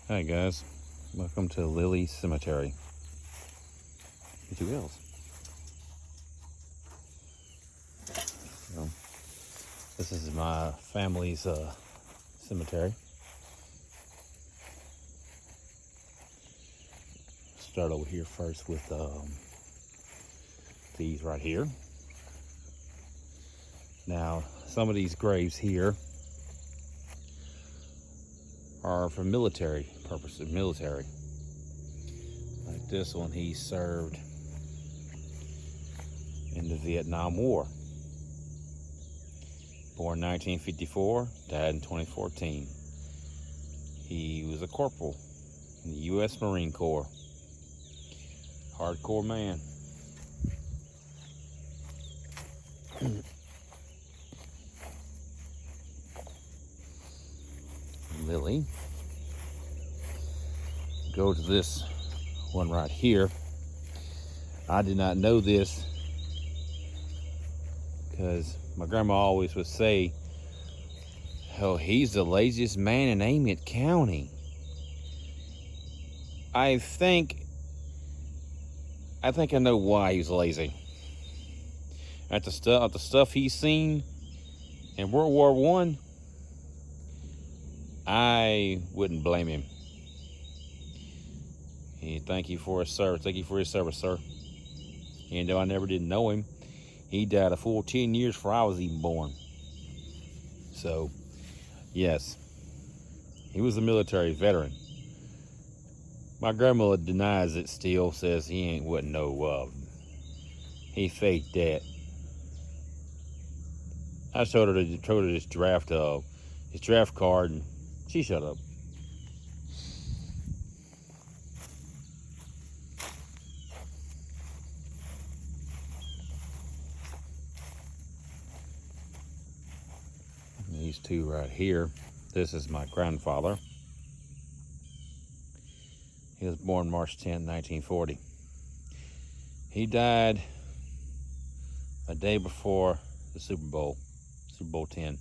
Hi guys, welcome to Lilly Cemetery. With two L's. So, this is my family's cemetery. Start over here first with these right here. Now, some of these graves here are for military purposes. Military, like this one, he served in the Vietnam War. Born 1954, died in 2014. He was a corporal in the U.S. Marine Corps. Hardcore man. Lilly. Go to this one right here. I did not know this because my grandma always would say, "Oh, he's the laziest man in Amite County." I think I know why he's lazy. At the stuff he's seen in World War One, I wouldn't blame him. Thank you for his service. Thank you for his service, sir. Even though I never did know him, he died a full 10 years before I was even born. So, yes, he was a military veteran. My grandmother denies it still, says he wasn't no, he faked that. I showed her his draft card, and she shut up. These two right here. This is my grandfather. He was born March 10, 1940. He died a day before the Super Bowl 10.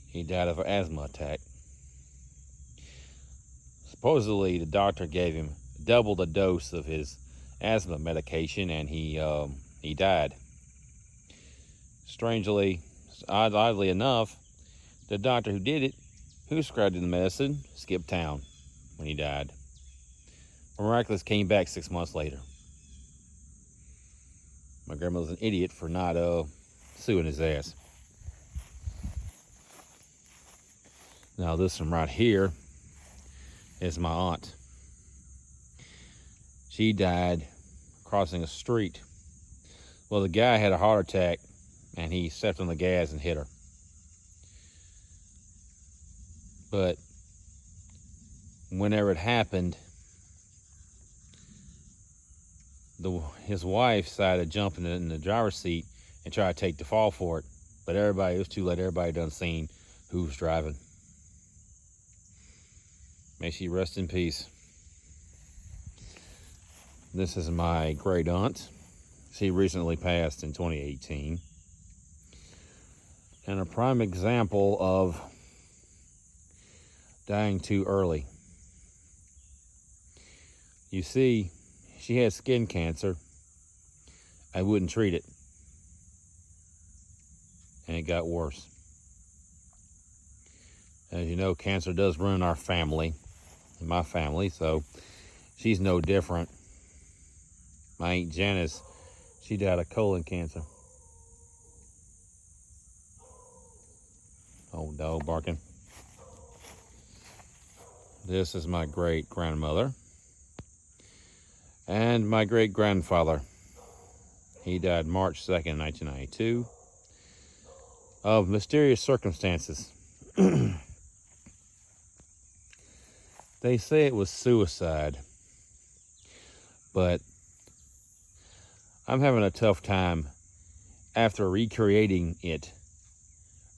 He died of an asthma attack. Supposedly, the doctor gave him double the dose of his asthma medication, and he died. Strangely, oddly enough, the doctor who did it, who prescribed him the medicine, skipped town when he died. Miraculous came back 6 months later. My grandmother's an idiot for not suing his ass. Now this one right here is my aunt. She died crossing a street. Well, the guy had a heart attack and he stepped on the gas and hit her. But whenever it happened, his wife decided to jump in the driver's seat and try to take the fall for it. But it was too late. Everybody done seen who was driving. May she rest in peace. This is my great aunt. She recently passed in 2018. And a prime example of dying too early. You see, she had skin cancer. I wouldn't treat it. And it got worse. As you know, cancer does ruin our family, my family, so she's no different. My Aunt Janice, she died of colon cancer. Old dog barking. This is my great-grandmother. And my great-grandfather. He died March 2nd, 1992. Of mysterious circumstances. They say it was suicide. But I'm having a tough time after recreating it.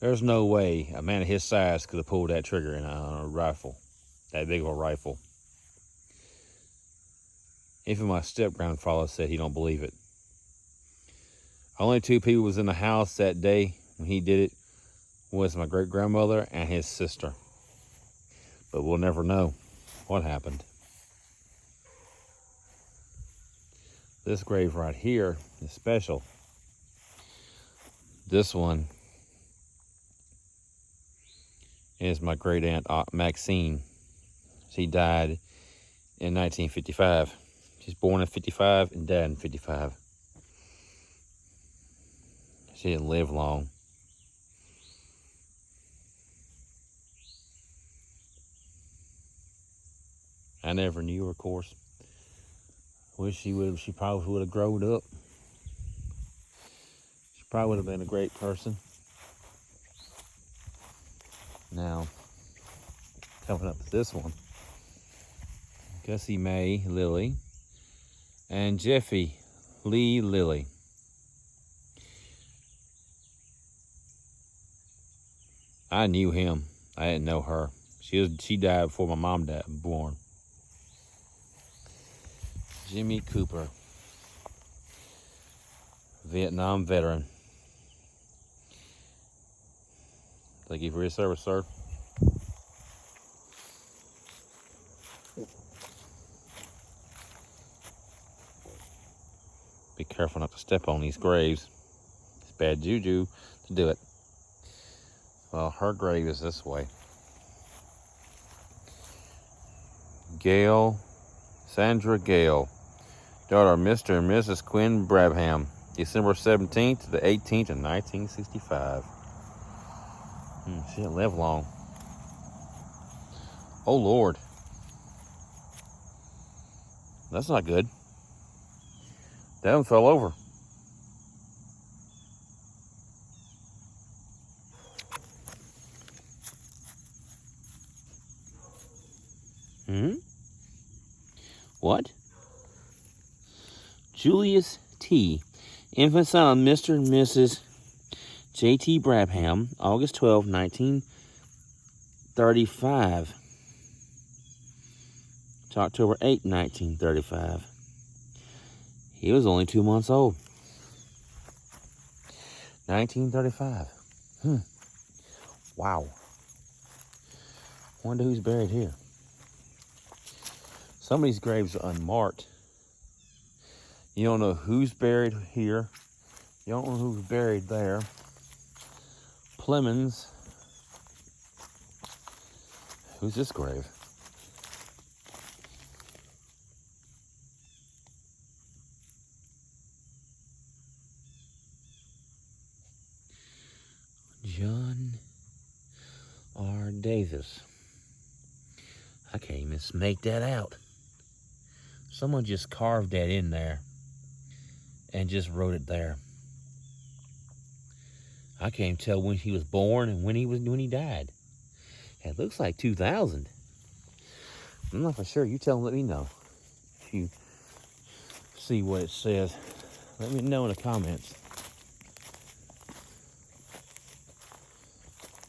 There's no way a man of his size could have pulled that trigger in a rifle. That big of a rifle. Even my step-grandfather said he don't believe it. Only two people was in the house that day when he did it was my great-grandmother and his sister. But we'll never know what happened. This grave right here is special. This one is my great aunt Maxine. She died in 1955. She's born in 55 and died in 55. She didn't live long. I never knew her, of course. Wish she probably would have grown up. She probably would have been a great person. Now, coming up to this one, Gussie Mae Lilly and Jeffy Lee Lilly. I knew him. I didn't know her. She died before my mom died born. Jimmy Cooper, Vietnam veteran. Thank you for your service, sir. Be careful not to step on these graves. It's bad juju to do it. Well, her grave is this way. Sandra Gale, daughter of Mr. and Mrs. Quinn Brabham, December 17th to the 18th of 1965. She didn't live long. Oh, Lord. That's not good. That one fell over. What? Julius T., infant son of Mr. and Mrs. J.T. Brabham, August 12, 1935 to October 8, 1935. He was only 2 months old. 1935. Wow. Wonder who's buried here. Some of these graves are unmarked. You don't know who's buried here. You don't know who's buried there. Plemons. Who's this grave? John R. Davis. I can't even make that out. Someone just carved that in there and just wrote it there. I can't even tell when he was born and when he died. It looks like 2000. I'm not for sure. You tell them, let me know if you see what it says. Let me know in the comments.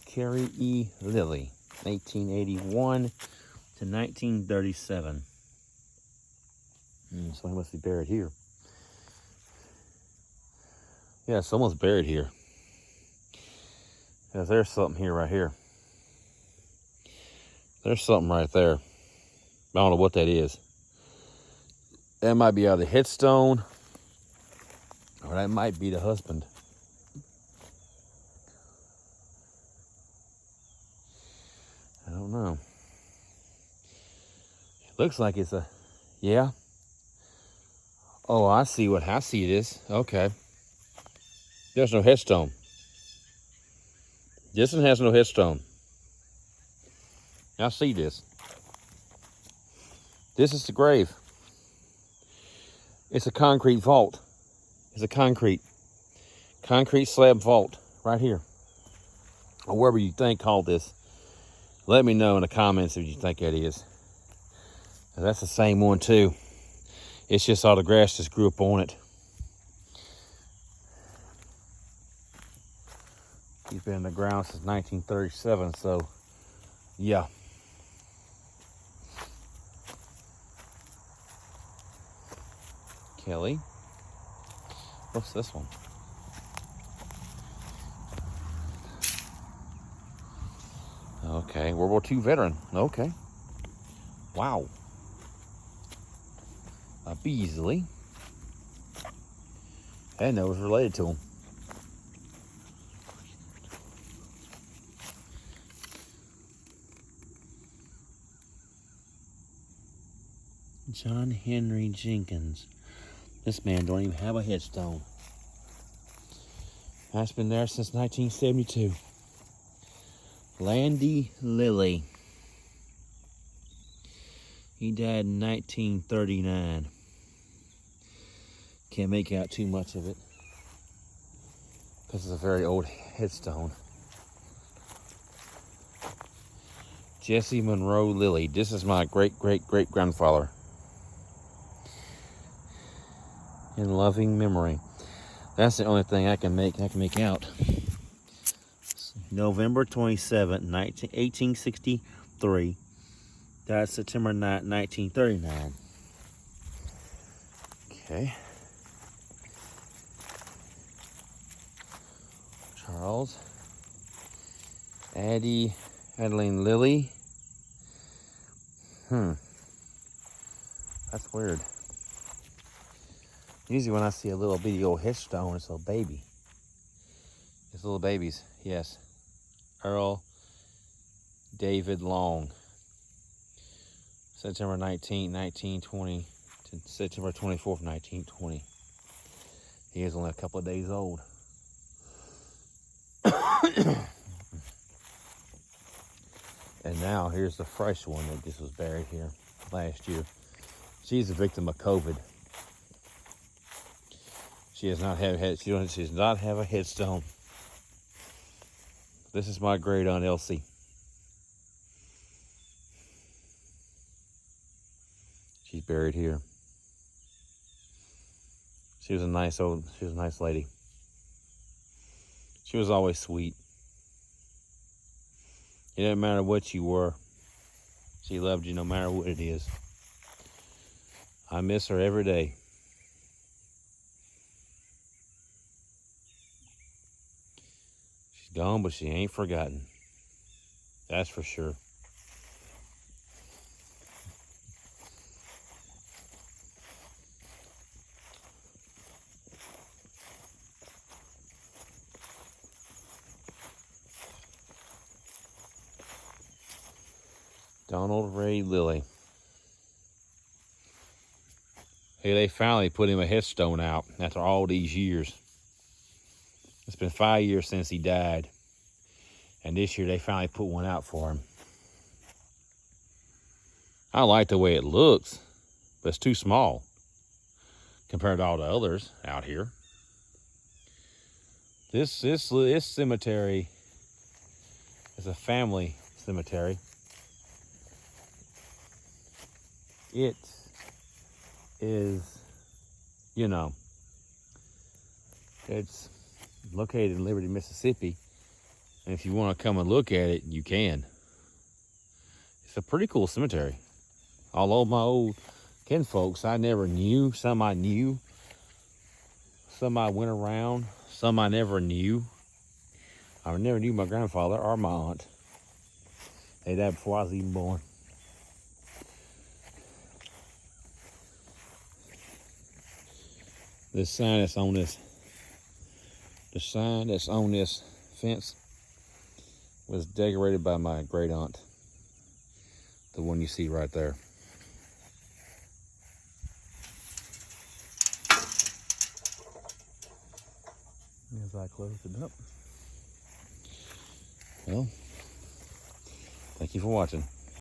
Carrie E. Lilly, 1881 to 1937. Someone must be buried here. Yeah, someone's buried here. Yeah, there's something here right here. There's something right there. I don't know what that is. That might be out of the headstone, or that might be the husband. I don't know. It looks like it's a, yeah. Oh, I see it is. Okay. There's no headstone. This one has no headstone. I see this. This is the grave. It's a concrete vault. It's a concrete slab vault right here. Or wherever you think called this. Let me know in the comments if you think that is. That's the same one too. It's just all the grass just grew up on it. He's been in the ground since 1937, so yeah. Kelly. What's this one? Okay, World War II veteran. Okay. Wow. A Beasley. I didn't know it was related to him. John Henry Jenkins. This man don't even have a headstone. That's been there since 1972. Landy Lilly. He died in 1939. Can't make out too much of it because it's a very old headstone. Jesse Monroe Lilly. This is my great-great-great-grandfather. In loving memory. That's the only thing I can make out. November 27, 1863. Died September 9, 1939. Okay. Charles. Adeline Lilly. That's weird. Usually when I see a little bitty old headstone, it's a baby. It's little babies, yes. Earl David Long. September 19, 1920 to September 24th, 1920. He is only a couple of days old. And now here's the fresh one that just was buried here last year. She's a victim of COVID. She does not have she does not have a headstone. This is my great aunt Elsie. She's buried here. She was a nice lady. She was always sweet. It didn't matter what you were. She loved you no matter what it is. I miss her every day. She's gone, but she ain't forgotten. That's for sure. Donald Ray Lilly. Hey, they finally put him a headstone out after all these years. It's been 5 years since he died. And this year they finally put one out for him. I like the way it looks, but it's too small compared to all the others out here. This cemetery is a family cemetery. It is, it's located in Liberty, Mississippi. And if you want to come and look at it, you can. It's a pretty cool cemetery. All of my old kinfolks I never knew. Some I knew. Some I went around. Some I never knew. I never knew my grandfather or my aunt. They died before I was even born. The sign that's on this fence was decorated by my great aunt. The one you see right there. As I close it up. Well, thank you for watching.